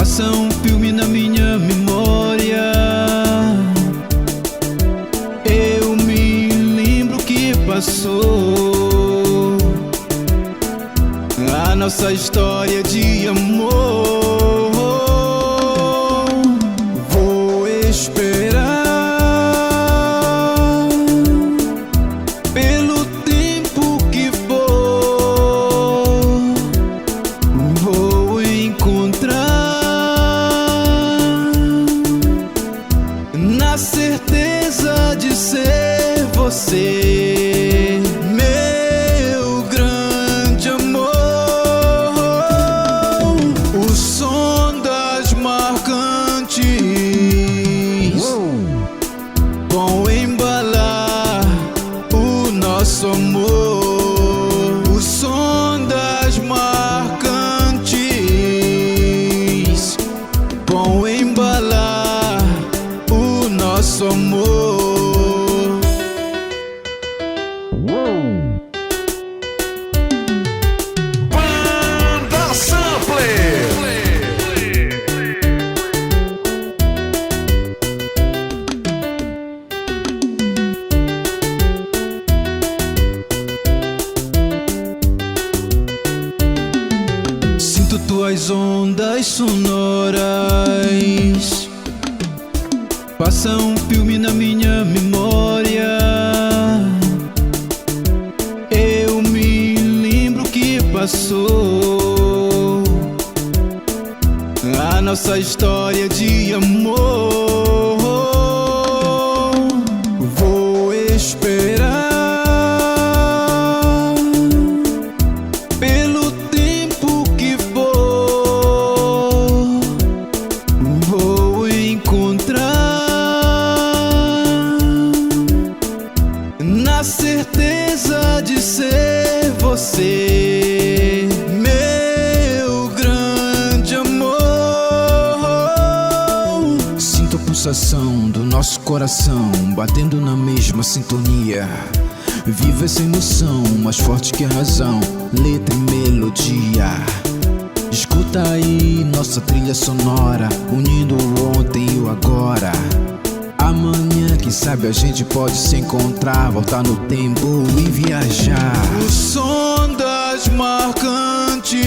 Passa um filme na minha memória. Eu me lembro que passou a nossa história de amor. Vou esperar pelo tempo que for. Vou encontrar na certeza de ser você, meu grande amor. O som das marcantes vão embalar o nosso amor. O som das marcantes vão embalar o nosso amor. Banda Sampler. Sinto tuas ondas sonoras. Passa um filme na minha memória. Eu me lembro que passou a nossa história de amor. Vou esperar pelo tempo que for. Vou encontrar na certeza de ser você, meu grande amor. Sinto a pulsação do nosso coração batendo na mesma sintonia. Viva essa emoção, mais forte que a razão, letra e melodia. Escuta aí nossa trilha sonora, unindo o ontem e o agora. Amanhã, quem sabe a gente pode se encontrar, voltar no tempo e viajar. O som das marcantes